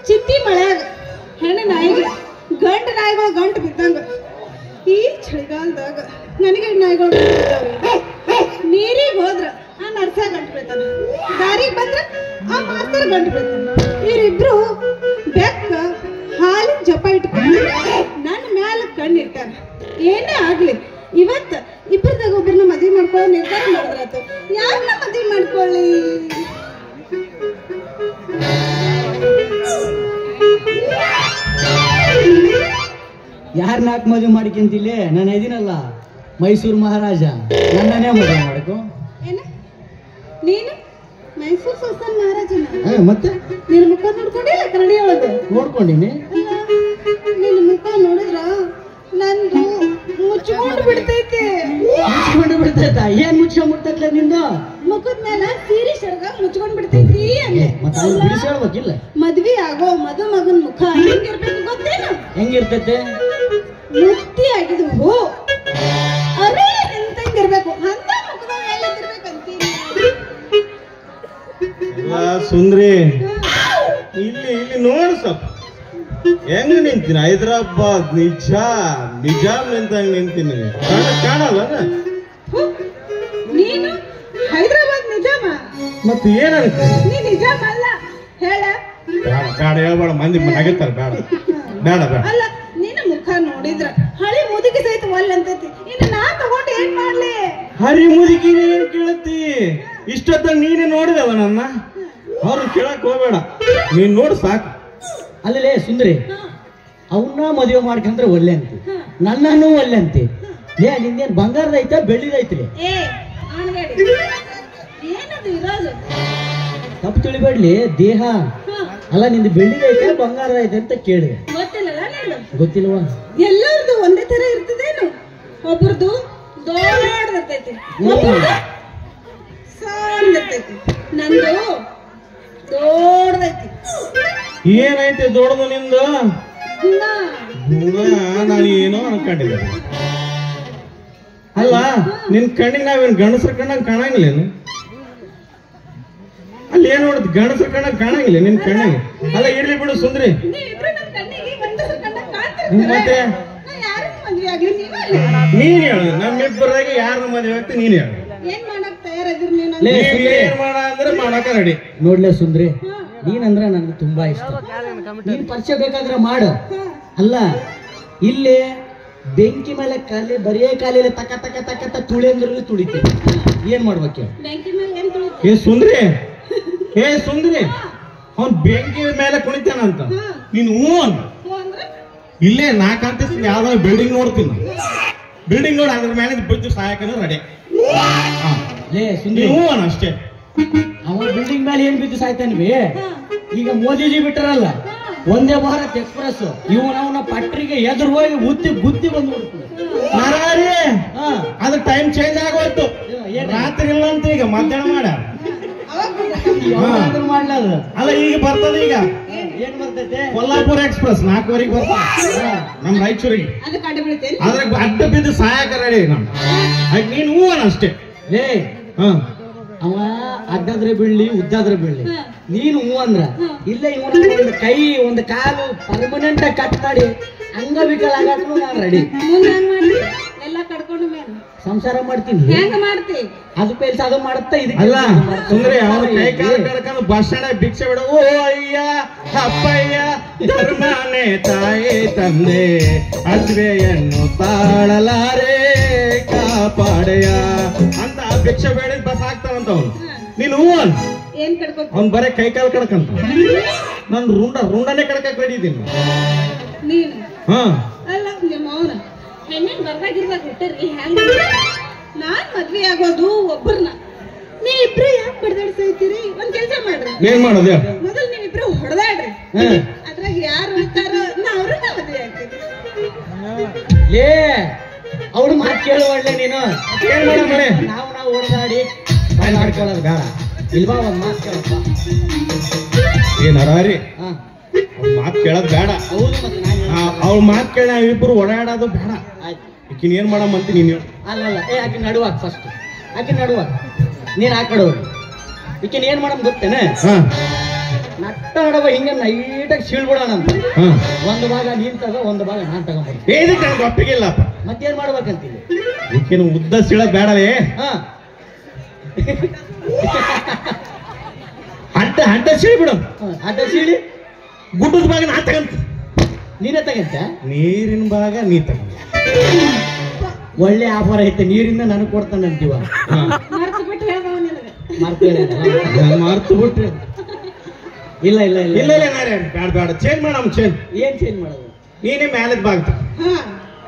ಚಿತ್ತಿ ಮಳ್ಯಾಗ ಹೆಣ್ಣು ನಾಯಿಗೆ ಗಂಡು ನಾಯಿಗಳು ಗಂಟು ಬಿದ್ದಂಗ ಈ ಚಳಿಗಾಲದಾಗ ನನಗೆ ನಾಯಿಗಳು ನೀರಿಗೆ ಹೋದ್ರ ಆ ನರ್ಸ ಗಂಟು ಬೀಳ್ತಾನ, ದಾರಿಗೆ ಬಂದ್ರ ಆ ಮಾಸ್ತರ್ ಗಂಟು ಬೀಳ್ತಾನ. ಇವರಿಬ್ರು ಬೆಕ್ಕ ಹಾಲಿನ ಜಪ ಇಟ್ಕೊಂಡು ನನ್ನ ಮ್ಯಾಲ ಕಣ್ಣಿಟ್ಟಾರ. ಏನೇ ಆಗ್ಲಿ ಇವತ್ತ ಇಬ್ಬರದಾಗ ಒಬ್ಬರನ್ನ ಮದ್ವೆ ಮಾಡ್ಕೊಳ್ಳೋ ನಿರ್ಧಾರ ಮಾಡಿದ್ರಾತು. ಯಾರನ್ನ ಮದ್ವೆ ಮಾಡ್ಕೊಳ್ಳಿ? ಯಾರ ನಾಲ್ಕು ಮದುವೆ ಮಾಡಿಕೊಂತಿಲ್ಲ? ನಾನು ಇದೀನಲ್ಲ ಮೈಸೂರು ಮಹಾರಾಜ, ನನ್ನನ್ನೇ ಮದುವೆ ಮಾಡ್ಕೊ. ಏನ ನೀನು ಮೈಸೂರು ಸಂಸ್ಥಾನ ಮಹಾರಾಜನ? ಮತ್ತೆ ನಿನ್ನ ಮುಖ ನೋಡ್ಕೊಂಡಿಲ್ಲ ಕನ್ನಡಿ ಒಳಗೆ? ನೋಡ್ಕೊಂಡಿನಿ. ನಿನ್ನ ಮುಖ ನೋಡಿದ್ರ ನಂದು ಮುಚ್ಕೊಂಡು ಬಿಡ್ತೈತೆ. ಮುಚ್ಕೊಂಡು ಬಿಡ್ತೈತಾ? ಏನ್ ಮುಚ್ಕೊಂಡ್ಬಿಡ್ತೈತ್ಲ ನಿಂದು? ಮುಖದ ಮೇಲೆ ಸೀರೆ ಶರ್ಗ ಮುಚ್ಕೊಂಡ್ ಬಿಡ್ತೈತಿ ಅಂದೆ. ಬಿಡಿಸಿ ಹೇಳ್ಬೇಕಿಲ್ಲ? ಮದ್ವೆ ಆಗೋ ಮಗನ ಮುಖ ಹೆಂಗಿರ್ಬೇಕು ಗೊತ್ತೇನು? ಹೆಂಗಿರ್ತೈತೆ? ಮುಕ್ತಿ ಆಗಿದ್ದು ಹೋ ಅರೇ ಎಂತಂಗಿರ್ಬೇಕು ಅಂತ ಮುಖದ ಮೇಲೆ ಇರ್ಬೇಕಂತೀನಿ. ಸುಂದ್ರಿ ಇಲ್ಲಿ ನೋಡು ಸ್ವಲ್ಪ ಹೆಂಗ ನಿಂತೀನಿ. ಹೈದರಾಬಾದ್ ನಿಜಾಮ್ ನಿಂತಂಗ ನಿಂತೀನಿ. ಕಾಣಲ್ಲ ನೀನು ಹೈದರಾಬಾದ್ ನಿಜಾಮ? ಮತ್ತೆ ಏನಂತ? ನೀ ನಿಜಾಮ ಅಲ್ಲ ಹೇಳ. ಬೇಡ ಹೇಳ್ಬೇಡ, ಮಂದಿ ನಗಿತಾರ. ಬೇಡ ಬೇಡ ಬೇಡ. ಅಲ್ಲ ನಿನ್ನ ಮುಖ ನೋಡಿದ್ರ ಹಳಿ ಮುದುಕಿ ಸಹಿತ ಒಲ್ಲೆ ಅಂತೈತಿ. ಇನ್ನು ನಾ ತಗೊಂಡು ಏನ್ ಮಾಡ್ಲಿ? ಹರಿ ಮುದುಕಿ ಏನ್ ಕೇಳತಿ? ಇಷ್ಟೊತ್ತ ನೀನೇ ನೋಡಿದಲ್ಲ ನನ್ನ. ಅವ್ರನ್ನ ಕೇಳಕ್ ಹೋಗ್ಬೇಡ, ನೀನ್ ನೋಡು ಸಾಕು. ಅಲ್ಲಲೇ ಸುಂದ್ರಿ, ಅವನ್ನ ಮದುವೆ ಮಾಡ್ಕಂದ್ರೆ ಒಳ್ಳೆ ಅಂತಿ, ನನ್ನನ್ನು ಒಳ್ಳೆ ಅಂತಿ. ಲೇ ನಿಂದೇನ್ ಬಂಗಾರದೈತ ಬೆಳ್ಳಿದೈತ್ರಿ? ಏ ಆಣಗಾಡಿ ಏನದು ಇರೋದು? ತಪ್ಪು ತಿಳಿಬೇಡ್ಲಿ. ದೇಹ ಅಲ್ಲ ನಿಂದು ಬೆಳ್ಳಿದೈತೆ ಬಂಗಾರದೈತೆ ಅಂತ ಕೇಳಿ. ಗೊತ್ತಿಲ್ಲಲ್ಲ ನೀನು? ಗೊತ್ತಿಲ್ವಾ? ಎಲ್ಲರದು ಒಂದೇ ತರ ಇರ್ತದೇನು? ಒಬ್ರದ್ದು ದೊಡ್ಡದಿರ್ತೈತಿ, ಒಬ್ರದ್ದು ಸಣ್ಣದಿರ್ತೈತಿ. ನಂದು ದೊಡ್ಡದೈತಿ. ಏನೈತೆ ದೊಡ್ಡದು ನಿಂದು? ನಾನು ಏನೋ ಅನ್ಕೊಂಡಿದ್ದೆ. ಅಲ್ಲ ನಿನ್ ಕಣ್ಣಿಗೆ ನಾವೇನ್ ಗಂಡಸ್ರ ಕಣ್ಣಂಗ್ ಕಾಣಂಗಿಲ್ಲೇನು? ಅಲ್ಲಿ ಏನ್ ನೋಡುದು ಗಂಡಸ್ರ ಕಣ್ಣಂಗ್ ಕಾಣಂಗಿಲ್ಲ ನಿನ್ ಕಣ್ಣಿಗೆ. ಅಲ್ಲ ಇರ್ಲಿ ಬಿಡು ಸುಂದ್ರಿ. ಮತ್ತೆ ನೀನ್ ಹೇಳು, ನಮ್ಮಿಬ್ಬರಾಗ ಯಾರನ್ನ ಮದುವೆ ಆಗ್ತಿ ನೀನ್ ಹೇಳು. ಏನ್ ಮಾಡಕ್ ತಯಾರಿದ್ರಿ ನೀನು? ಏನ್ ಮಾಡ ಅಂದ್ರೆ ಮಾಡಕ ರೆಡಿ. ನೋಡ್ಲೆ ಸುಂದ್ರಿ, ನೀನಂದ್ರೆ ನನಗೆ ತುಂಬಾ ಇಷ್ಟ. ನೀನ್ ಪರಿಚಯ ಬೇಕಾದ್ರೆ ಮಾಡು. ಅಲ್ಲ ಇಲ್ಲಿ ಬೆಂಕಿ ಮೇಲೆ ಕಾಲಿ ಬರಿಯ ಕಾಲಿಲ್ಲ ತಕ್ಕ ತಕ್ಕ ತಕ್ಕ ತಕ್ಕ ತುಳಿ ಅಂದ್ರೆ ತುಳಿತೀವಿ. ಏನ್ ಮಾಡ್ಬೇಕು? ಏ ಸುಂದ್ರಿ, ಏ ಸುಂದ್ರಿ, ಅವ್ನ್ ಬೆಂಕಿ ಮೇಲೆ ಕುಣಿತಾನಂತ ನೀನ್ ಹೂ ಅನ್. ಇಲ್ಲೇ ನಾಲ್ಕಂತ ಯಾವ್ದಾದ್ರು ಬಿಲ್ಡಿಂಗ್ ನೋಡ್ತೀನಿ. ಬಿಲ್ಡಿಂಗ್ ನೋಡಿ ಅದ್ರ ಮೇಲೆ ಬಿದ್ದು ಸಹಾಯಕನ ರೆಡಿ. ಲೇ ಸುಂದ್ರಿ, ಹೂ ಅನ್ ಅಷ್ಟೇ. ಅವ ಬಿಲ್ಡಿಂಗ್ ಮೇಲೆ ಏನ್ ಬಿದ್ದು ಸಾಯ್ತಾನ್ವಿ? ಈಗ ಮೋದಿಜಿ ಬಿಟ್ಟಾರಲ್ಲ ಒಂದೇ ಭಾರತ್ ಎಕ್ಸ್ಪ್ರೆಸ್, ಇವನವನ ಪಟ್ರಿಗೆ ಎದುರು ಹೋಗಿ ಬುದ್ಧಿ ಬಂದ್ಬಿಡ್ತು. ಅದು ಟೈಮ್ ಚೇಂಜ್ ಆಗೋಯ್ತು. ರಾತ್ರಿ ಇಲ್ಲ ಅಂತ ಈಗ ಮಧ್ಯಾಹ್ನ ಮಾಡ ಮಾಡ್ಲದ. ಅಲ್ಲ ಈಗ ಬರ್ತದ. ಈಗ ಏನ್ ಬರ್ತೈತೆ? ಕೊಲ್ಲಾಪುರ ಎಕ್ಸ್ಪ್ರೆಸ್ 4:00 ಬರ್ತದೆ ನಮ್ ರಾಯಚೂರಿಗೆ. ಅದ್ರ ಅಡ್ಡ ಬಿದ್ದು ಸಹಾಯಕ ರೆಡಿ ನಮ್. ನೀನ್ ಹೂ ಅನ್ ಅಷ್ಟೇ. ಲೇ ಅವ ಅಡ್ಡಾದ್ರೆ ಬೀಳ್ಲಿ ಉದ್ದಾದ್ರೆ ಬೀಳ್ಲಿ, ನೀನು ಹೂ ಅಂದ್ರ ಇಲ್ಲ ಇವನ ಒಂದು ಕೈ ಒಂದು ಕಾಲು ಪರ್ಮನೆಂಟ್ ಕಟ್ ಮಾಡಿ ಅಂಗವಿಕಲ ಆಗಕ್ಕೂ ನಾನು ರೆಡಿ. ಎಲ್ಲ ಕಡ್ಕೊಂಡು ಮೇಲೆ ಸಂಸಾರ ಮಾಡ್ತೀನಿ. ಹೆಂಗ ಮಾಡ್ತಿ? ಅದು ಪೈಲ್ಸ ಅದು ಮಾಡುತ್ತಾ ಇದಕ್ಕೆ. ಅಲ್ಲ ಸುಂದ್ರಿ, ಅವ್ನ ಕೈ ಕಾಲು ಕಡ್ಕೊಂಡು ಬಸ್ ಸ್ಟ್ಯಾಂಡ್ ಭಿಕ್ಷೆ ಬಿಡ. ಓ ಅಯ್ಯ ಅಪ್ಪಯ್ಯ ಧರ್ಮನೇ ತಾಯಿ ತಂದೆ ಅಶ್ವೆಯನ್ನು ತಾಳಲಾರೆ ಕಾಪಾಡೆಯ ಅಂತ ಭಿಕ್ಷೆ ಬೇಡಿದ್ ಬಸ್ ಆಗ್ತಾವಂತ ಅವ್ನು. ನೀನ್ ಹೂ ಅನ್. ಏನ್ ಕಡ್ಕೊ? ಅವ್ನ್ ಬರೇ ಕೈ ಕಾಲು ಕಡ್ಕಂತ. ನಾನು ರುಂಡನೇ ಕಡ್ಕಕ್ ರೆಡಿದ್ದೀನಿ. ನೀನು ಹಾ ಅಲ್ಲ ನಿಮ್ಮ ಅವನ ಹೆಣ್ಣಿನ ಬರ್ದಾಗಿರ್ದಾಗ ಬಿಟ್ಟರಿ ಹೆಂಗ? ನಾನ್ ಮದ್ವೆ ಆಗೋದು ಒಬ್ಬರನ್ನ, ನೀವಿಬ್ರು ಯಾಕೆ ಬಡ್ದಾಡ್ಸೈತೀರಿ? ಒಂದ್ ಕೆಲ್ಸ ಮಾಡ್ರಿ. ಏನ್ ಮಾಡೋದು? ಮೊದಲು ನೀವಿಬ್ರು ಹೊಡೆದಾಡ್ರಿ, ಅದ್ರಾಗ ಯಾರು ಉಳಿತಾರ ಅವ್ರನ್ನ ಮದ್ವೆ ಆಗ್ತೀವಿ. ಲೇ ಅವ್ರು ಮಾತು ಕೇಳು ಒಳ್ಳೆ. ನೀನು ಏನ್ ಮಾಡೋಣ? ನಾವು ಹೊಡೆದಾಡಿ ಮಾಡ್ಕೊಳ್ಳೋದು ಬೇಡ. ಇಲ್ವಾ ಒಂದ್ ಮಾತು ಕೇಳಪ್ಪ. ಏನ್ ಹರಾರಿ ಮಾತ್ ಕೇಳೋದ್ ಬೇಡ. ಹೌದು ಮತ್ತೆ ಅವ್ಳ ಮಾತ್ ಕೇಳ ಇಬ್ರು ಓಡಾಡೋದು ಬೇಡ. ಆಯ್ತು. ಈಕಿನ ಏನ್ ಮಾಡಮ್ಮಂತ ನೀನ್ ಹೇಳು. ಅಲ್ಲ ಏ ಆಕೆ ನಡುವಾಗ ಫಸ್ಟ್ ಆಕೆ ನಡುವಾಗ ನೀನ್ ಆ ಕಡೆ ಹೋಗಿ ಈಕಿನ ಏನ್ ಮಾಡಮ್ ಗೊತ್ತೇನೆ? ನಟ್ಟ ಆಡವ ಹಿಂಗೆ ನೈಟಾಗಿ ಸೀಳ್ಬಿಡೋಣ ಅಂತ. ಒಂದು ಭಾಗ ನೀನ್ ತಗೋ, ಒಂದು ಭಾಗ ನಾನ್ ತಗೊಂಡ್ಬಿಡ್ತೀನಿ. ಏದಕ್ಕೆ ನನಗೆ ಒಪ್ಪಿಗಿಲ್ಲಪ್ಪ. ಮತ್ತೇನ್ ಮಾಡ್ಬೇಕಂತೀನಿ? ಈಕಿನ ಉದ್ದ ಸೀಳ ಬೇಡವೇ. ಅಡ್ಡ ಸೀಳಿ ಬಿಡು. ಅಡ್ಡ ಸೀಳಿ ಗುಡ್ಡದ ಭಾಗ ನಾ ತಗಂತ. ನೀನೇ ತಗಂತ? ನೀರಿನ ಭಾಗ ನೀ ತಗಂತ. ಒಳ್ಳೆ ಆಫರ್ ಐತೆ, ನೀರಿಂದ ನನಗೆ ಕೊಡ್ತಾನಂತೀವ. ಮರ್ತು ಬಿಟ್ರೆ ಇಲ್ಲ ಇಲ್ಲ ಇಲ್ಲ ಇಲ್ಲ ಇಲ್ಲ ಬೇಡ ಬೇಡ, ಚೇಂಜ್ ಮಾಡಮ್. ಚೇಂಜ್ ಏನ್ ಚೇಂಜ್ ಮಾಡೋದು? ನೀನೇ ಮ್ಯಾಲದ ಭಾಗ ತಗ,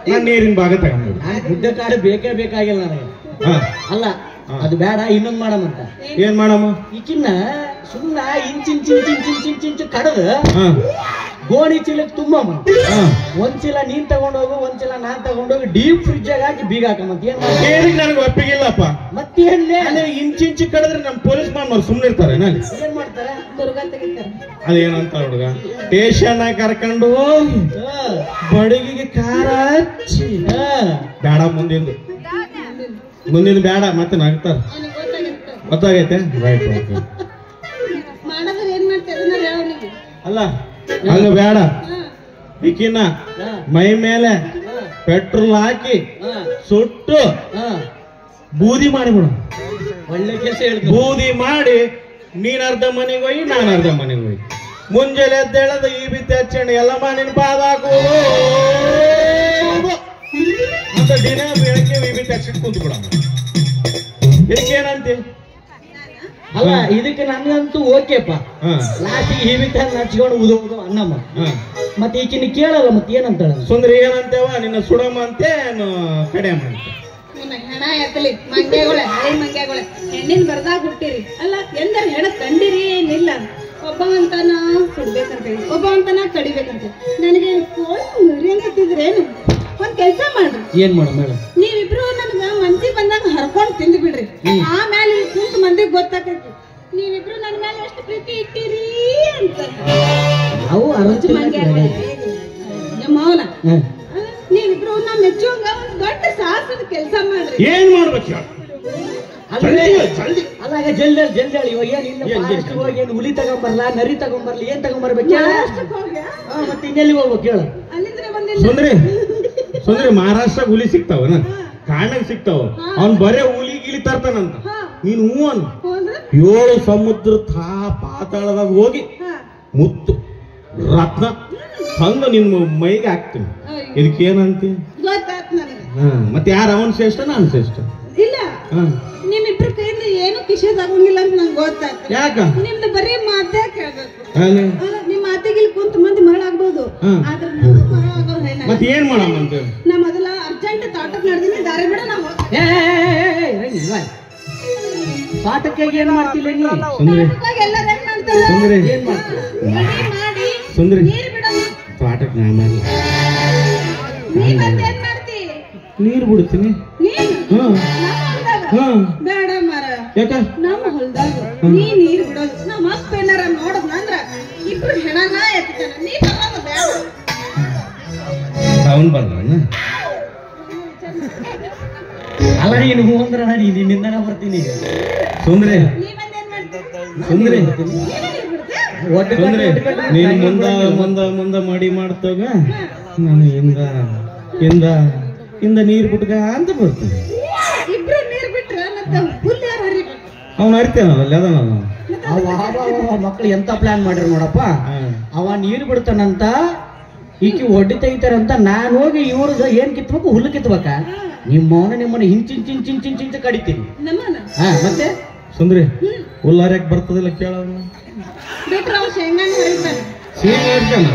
ನಾನು ನೀರಿನ ಭಾಗ ತಗೊಂಡು. ನಾನು ಗುಡ್ಡ ಕಾಡು ಬೇಕೇ ಬೇಕಾಗಿಲ್ಲ ನನಗೆ. ಅಲ್ಲ ಅದು ಬೇಡ, ಇನ್ನೊಂದು ಮಾಡಮಂತ. ಏನ್ ಮಾಡಮ್ಮ? ಈಕಿನ್ನ ಸುಮ್ಮನ ಇಂಚು ಕಡದ ಗೋಣಿ ಚೀಲಕ್ಕೆ ತುಂಬಮ್ಮ. ಒಂದ್ ಚೀಲ ನೀನ್ ತಗೊಂಡೋಗು, ಒಂದ್ ಚೀಲ ನಾನ್ ತಗೊಂಡೋಗಿ ಡೀಪ್ ಫ್ರಿಜ್ ಆಗಿ ಹಾಕಿ ಬೀಗ ಹಾಕಮಂತ. ಏನ್ ನನಗೆ ಒಪ್ಪಿಗಿಲ್ಲಪ್ಪ. ಮತ್ತೇನ್ಲೇ ಇಂಚು ಕಡದ್ರೆ ನಮ್ ಪೊಲೀಸ್ ಮಾಮೂರು ಸುಮ್ನೆ ಇರ್ತಾರೆ. ನಾನು ಏನ್ ಮಾಡ್ತಾರೆ? ಅದೇನಂತ ಹುಡುಗ ಸ್ಟೇಷನ್ ಕರ್ಕೊಂಡು ಹೋಗಿ ಬಡಗಿಗೆ ಖಾರ ಹಚ್ಚಿ ಬೇಡ, ಮುಂದಿನ ಬೇಡ, ಮತ್ತೆ ನಗ್ತಾರ. ಗೊತ್ತಾಗೈತೆ? ರೈಟ್. ಅಲ್ಲ ಹಂಗ ಬೇಡ. ಈಕಿನ ಮೈ ಮೇಲೆ ಪೆಟ್ರೋಲ್ ಹಾಕಿ ಸುಟ್ಟು ಬೂದಿ ಮಾಡಿಬಿಡು. ಒಳ್ಳೆ ಕೆಲಸ ಹೇಳ್ತೀನಿ. ಬೂದಿ ಮಾಡಿ ನೀನ್ ಅರ್ಧ ಮನೆಗೆ ಹೋಗಿ, ನಾನು ಅರ್ಧ ಮನೆಗೆ ಹೋಗಿ, ಮುಂಜಾನೆ ಎದ್ದೇಳದ ಈ ಬಿತ್ತೆ ಹಚ್ಚಂಡು ಎಲ್ಲ ಮನೇನ ಪಾದ ಹಾಕುವುದು ಅಂತ ದಿನ ಬೆಳಗ್ಗೆ ಈ ಬಿತ್ತೆ ಹಚ್ಚಿಟ್ಟು ಕುಂತು ಬಿಡಮ್ಮ. ಇದಕ್ಕೇನಂತೆ? ಅಲ್ಲ ಇದಕ್ಕೆ ನನ್ಗಂತೂ ಓಕೆಪ್ಪ. ಲಾಸ್ಟಿಗೆ ಈ ಬಿತ್ತ ಹಚ್ಕೊಂಡು ಉದು ಅನ್ನಮ್ಮ. ಮತ್ತೆ ಈಕಿನ ಕೇಳಲ್ಲ, ಮತ್ತೆ ಏನಂತಾಳ? ಸುಂದ್ರಿ ಏನಂತೇವ? ನಿನ್ನ ಸುಡಮ್ಮ ಅಂತೆ ಕಡೆಯಮ್ಮ ಅಂತ. ಹೆಣ ಎತ್ತಲಿ ಮಂಗ್ಯಾಗೊಳೆ, ಹಳೆ ಮಂಗ್ಯಾಗೊಳೆ, ಹೆಣ್ಣಿನ ಬರ್ದಾಗ ಹುಟ್ಟಿರಿ. ಅಲ್ಲ ಎಂದರ ಹೆಣ ಕಂಡಿರಿ ಏನಿಲ್ಲ. ಒಬ್ಬವಂತನ ಸುಡ್ಬೇಕಂತೇಳಿ, ಒಬ್ಬವಂತನ ಕಡಿಬೇಕಂತ. ನನಗೆ ಮರಿ ಅಂತಿದ್ರೇನು? ಒಂದ್ ಕೆಲ್ಸ ಮಾಡ್ರಿ. ಏನ್ ಮಾಡ ಮೇಡಮ್? ನೀವಿಬ್ರು ನನ್ಗ ಮನ್ಸಿಗೆ ಬಂದಾಗ ಹರ್ಕೊಂಡ್ ತಿಂದು ಬಿಡ್ರಿ. ಆಮೇಲೆ ಕುಂತ ಮಂದಿಗೆ ಗೊತ್ತಾಕೈತಿ ನೀವಿಬ್ರು ನನ್ನ ಮೇಲೆ ಎಷ್ಟು ಪ್ರೀತಿ ಇಟ್ಟಿರಿ ಅಂತ. ನಾವು ಮೌನ ನೀವಿಬ್ರು ನಮ್ ಮೆಚ್ಚುವಂಗ ಒಂದ್ ದೊಡ್ಡ ಸಾಹಸದ ಕೆಲ್ಸ ಮಾಡ್ರಿ. ಏನ್ ಮಾಡ್ಬೇಕು? ಅಲ್ಲಾಗ ಜಲ್ದಿ ಜಲ್ದಿ ಇವಾಗ ಏನ್ ಹುಲಿ ತಗೊಂಬರ್ಲ, ನರಿ ತಗೊಂಬರ್ಲಿ, ಏನ್ ತಗೊಂಬರ್ಬೇಕು? ಮತ್ತೆ ಇನ್ನೆಲ್ಲಿ ಹೋಗ್ಬೇಕು ಹೇಳ? ಅಲ್ಲಿಂದ್ರೆ ಬಂದಿಲ್ಲ. ಸುಂದ್ರಿ ಮಹಾರಾಷ್ಟ್ರ ಹುಲಿ ಸಿಗ್ತಾವನ, ಕಾಣಗ್ ಸಿಗ್ತಾವ. ಅವ್ನ್ ಬರೇ ಹುಲಿ ಗಿಲಿ ತರ್ತಾನಂತ. ನೀನ್ ಹೂ ಅನ್ 7 ಸಮುದ್ರ ಪಾತಾಳದಾಗ ಹೋಗಿ ಮುತ್ತು ರತ್ನ ತಂದು ನಿನ್ ಮೈಗೆ ಹಾಕ್ತೀನಿ. ಇದಕ್ಕೇನಂತಿ? ಮತ್ತೆ ಯಾರು ಅವನ್ ಶ್ರೇಷ್ಠ, ನಾನು ಶ್ರೇಷ್ಠ? ಇಲ್ಲ, ನಿಮ್ಮಿಬ್ರ ಕೈಯಿಂದ ಏನು ಕಿಶೇದ್ ಆಗೋಂಗಿಲ್ಲ ಅಂತ ನಂಗೆ ಗೊತ್ತಾಗ್ತದೆ. ಯಾಕ? ನಿಮ್ದು ಬರೀ ಮಾತೇ ಕೇಳ್ಬೇಕು. ನಿಮ್ ಮಾತಿಗೆ ಇಲ್ಲಿ ಕುಂತ ಮಂದಿ ಮರಳಾಗ್ಬೋದು, ಆದ್ರೆ ಮರಳಾಗೋ ಹೆಣ್ಣ. ಮತ್ತೆ ಏನ್ ಮಾಡಮ್ಮ ಅಂತ? ನಾ ಮೊದಲ ಅರ್ಜೆಂಟ್ ತಾಟಕ್ ನಡೆದಿನಿ, ದಾರಿ ಬಿಡ. ನಾವು ಪಾಠಕ್ಕೆ ಏನ್ ಮಾಡ್ತಿಲ್ಲ ನೀ? ಎಲ್ಲರೂ ಏನ್ ಮಾಡ್ತಾರೆ? ಏನ್ ಮಾಡಿ ಸುಂದ್ರಿ ನೀರ್ ಬಿಡೋದು. ಪಾಠಕ್ ನಾ ಮಾಡಲ್ಲ. ನೀನ್ ಏನ್ ಮಾಡ್ತಿ? ನೀರ್ ಬಿಡ್ತೀನಿ. ಬೇಡ ಮರ, ಯಾಕ? ನಮ್ಮ ಹೊಲ್ದಾಗ ನೀ ನೀರ್ ಬಿಡೋದು. ನಮ್ಮ ಅಪ್ಪ ಏನಾರ ನೋಡದ್ನಂದ್ರ ಇಬ್ರು ಹೆಣನ ಎತ್ತಾನ. ನೀ ಬರೋದು ಬೇಡ. ಅವನ್ ಬರ್ದ ಅಲ್ಲ, ನೀನು ಹೂ ಅಂದ್ರ ನಿನ್ನಿಂದನ ಬರ್ತೀನಿ. ಸುಂದ್ರಿ ನೀವೇನ್ ಮಾಡ್ತೀರಿ? ಸುಂದ್ರಿ ಸುಂದ್ರಿ ನೀನು ಮುಂದ ಮಾಡಿ ಮಾಡ್ತಾಗ ನಾನು ಹಿಂದ ನೀರ್ ಬಿಟ್ಗ ಅಂತ ಬರ್ತೀನಿ. ಇಬ್ರು ನೀರ್ ಬಿಟ್ರ ಮತ್ತೆ ಹುಲ್ ಯಾರು ಹರಿಬೇಕು? ಅವ್ನು ಹರಿತೇನಲ್ಲ ಅದನ್ನ. ಮಕ್ಳು ಎಂತ ಪ್ಲಾನ್ ಮಾಡ್ರಿ ನೋಡಪ್ಪ. ಅವ ನೀರು ಬಿಡ್ತಾನಂತ, ಈಕಿ ಒಡ್ಡಿ ತೆಗಿತಾರಂತ. ನಾನು ಹೋಗಿ ಇವ್ರದ್ದು ಏನ್ ಕಿತ್ಬೇಕು? ಹುಲ್ಲು ಕಿತ್ಬೇಕ? ನಿಮ್ಮನ್ನ ಹಿಂಚಿಂಚಿಂಚಿಂಚಿಂಚ ಕಡಿತೀನಿ. ಮತ್ತೆ ಸುಂದ್ರಿ ಹುಲ್ಲು ಹರಿಯಕ್ ಬರ್ತದಿಲ್ಲ ಕೇಳೋಣ. ಶೇಂಗಾ ಹರಿತಾನ. ಶೇಂಗಾ ಹರಿತಾನ?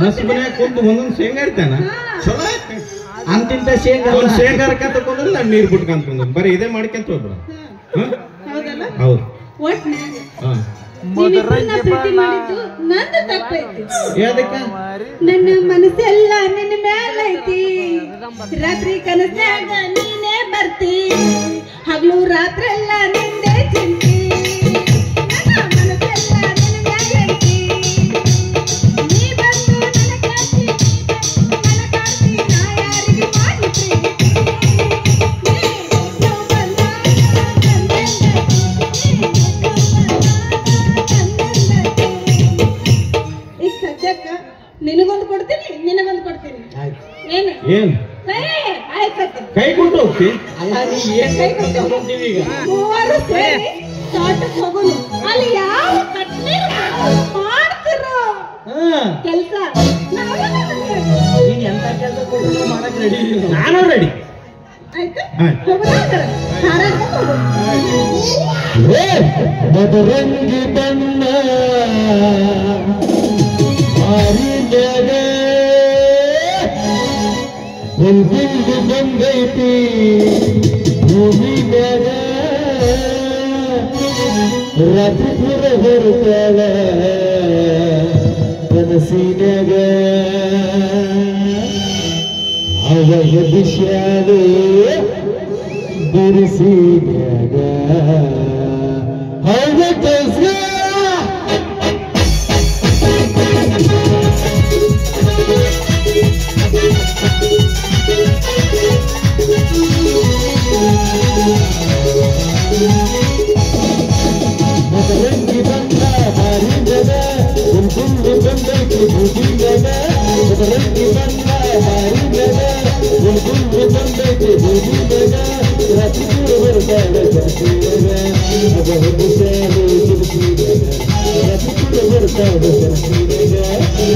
ಮಸ್ತ್ ಮನ್ಯಾಗ ಕುಂತು ಒಂದೊಂದು ಶೇಂಗಾ ಹರಿತಾನ. ಚಲೋ ಅಂತಿಂತ ಶೇಂಗಾ ಶೇಂಗಾ ಹರ್ಕಂತ ಕುಂದ್ರೆ ನಾನು ನೀರ್ ಬಿಟ್ಕಂತ ಬರೀ ಇದೇ ಮಾಡ್ಕೊಂತ ಹೋಗ್ಬಿಡ. ಹೌದು. ಪ್ರೀತಿ ಮಾಡಿದ್ದು ನಂದು ತಪ್ಪೈತಿ. ಯಾದಕ್ಕ? ನನ್ನ ಮನಸ್ಸೆಲ್ಲ ನಿನ್ನ ಮೇಲೈತಿ. ರಾತ್ರಿ ಕನಸಾಗ ನೀನೇ ಬರ್ತಿ, ಹಗಲು ರಾತ್ರಿ ಎಲ್ಲ ನಿಂದೆ ಚಿಂತಿ. ನನ್ನ ಮನಸ್ಸೆಲ್ಲ ನಿನ್ನ ಮೇಲೈತಿ. ನೀ ಬಂದು ನನ್ನ ಕಾಸಿ, ನನ್ನ ಕಾಸಿ, ನಾ ಯಾರಿಗೆ ಮಾಡಿ ಪ್ರೀತಿ. ಸದ್ಯಕ್ಕ ನಿನಗೊಂದು ಕೊಡ್ತೀನಿ ನಿನಗೊಂದು ಕೊಡ್ತೀನಿ ಆಯ್ತು. ಏನು ಏನ್ ಆಯ್ತು ಕೈ ಕೊಟ್ಟು ಹೋಗ್ತಿ ಅಲ್ಲ ನೀ ಏನ್ ಕೈ ಕೊಡ್ತೀವಿ ಈಗ ಮೂವರು ಸೇರಿ ತೋಟಕ್ಕೆ ಹೋಗೋನು ಅಲ್ಲಿ ಯಾವ ಕಟ್ನೀರು ಮಾಡ್ತಿರೋ ಕೆಲ್ಸ ನೀನ್ ಎಂತ ಕೆಲಸ ಕೊಟ್ಟು ಮಾಡಕ್ ರೆಡಿ ನಾನು ರೆಡಿ ಆಯ್ತಾ ಆಯ್ತು. ಹೋಗೋಣ ಹಾರಾಡ್ಕೊಂಡು ಹೋಗೋಣ ಮದರಂಗಿ ಬಣ್ಣ ಮಾರಿದಾಗ ಒಂದಿಂದು ಬಂದೈತಿ ಭೂಮಿ ಮ್ಯಾಗ ರಾತ್ರಿ ಪುರ ಹೊರತಾಳ ಕನಸಿನಾಗ ಅವಾಗ ದಿಶಾಲು ಬಿರುಸಿನಾಗ ಹೌದ ಕೆಲಸ ಮದರಂಗಿ ಬಂದ ಮಾರಿದದ ಉಲ್ಗುಲ್ಲು ಬಂದೈತಿ ಭೂಮಿಯಾಗ ಮದರಂಗಿ ಬಂದ ಮಾರಿದದ ಉಲ್ಗುಲ್ಲು ಬಂದೈತಿ ಭೂಮಿಯಾಗ ರಾತ್ರಿ ಬರ್ತಾಳ ಕನಸಿನಾಗ ಅಬಹುದು ಸೇರು ಬಿರುಸಿನಾಗ ರಾತ್ರಿ ಬರ್ತಾಳ ಕನಸಿನಾಗ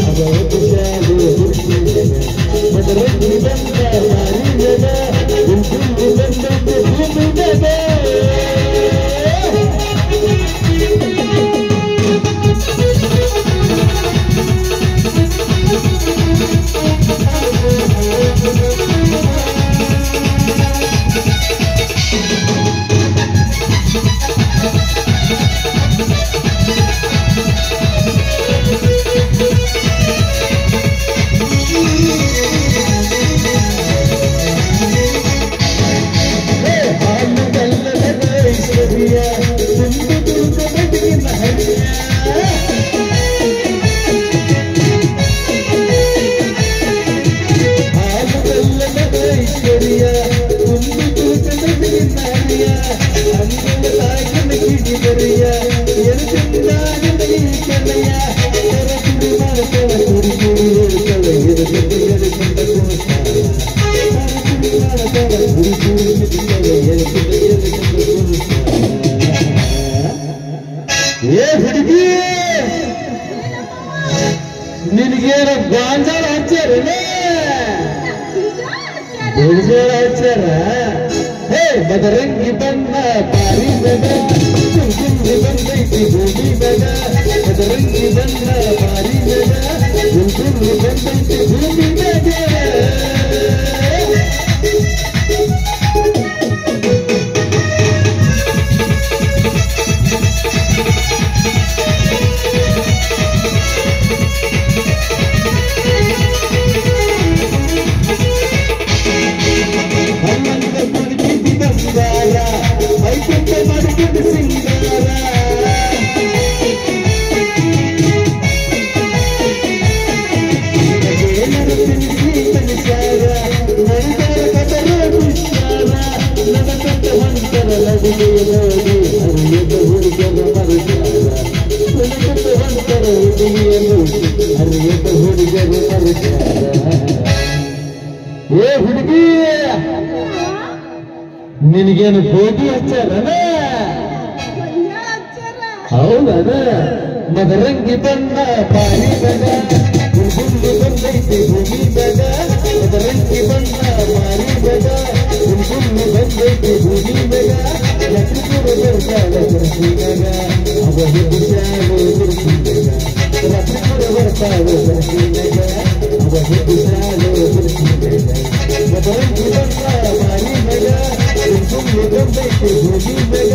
ಅಬಹುದು ಸೇರು ಬಿರುಸಿನಾಗ ಮದರಂಗಿ ಬಂದ ಮಾರಿದದ ಉಲ್ಗುಲ್ಲು ಬಂದೈತಿ ಭೂಮಿಯಾಗ ನಿನಗೇನ ಗಾಂಜಾಳ ಹಚ್ಚಾರೇ ಹಚ್ಚಾರ ಹೇ ಮದರಂಗಿ ಬಣ್ಣ ಪಾರಿ ಮಗ ಗುಂಗಿ ಬಂದೈತಿ ಭೂಮಿ ಮಗ ಮದರಂಗಿ ಬಣ್ಣ ಪಾರಿ ಮಗ ಗುಂಗಿ ಬಂದೈತಿ ಭೂಮಿ ಮಗ ಏ ಹುಡುಗಿ ನಿನಗೇನು ಗೋಧಿ ಹಚ್ಚಾರನ ಹೌದನ ಮದರಂಗಿ ಬಣ್ಣ ಪಾರಿ ಮಗ ಗುಂಗಿ ಬಂದೈತಿ ಭೂಮಿ ಮಗ ಮದರಂಗಿ ಬಣ್ಣ ಪಾರಿ ಮಗ ಗುಂಗಿ ಬಂದೈತಿ ಭೂಮಿ ಮಗ ಲಕ್ಷ್ಮೀಪುರ ಬರ್ತಾಳ ಕನಸಿನಾಗ ಅಬಹುದು ಶಾಲು ಬಿರುಸಿನಾಗ ಲಕ್ಷ್ಮೀಪುರ ಬರ್ತಾಳ ಕನಸಿನಾಗ ಅಬಹುದು ಶಾಲು ಬಿರುಸಿನಾಗ ಮದರಂಗಿ ಬಣ್ಣ ಪಾರಿ ಮಗ ಗುಂಗಿ ಬಂದೈತಿ ಭೂಮಿ ಮಗ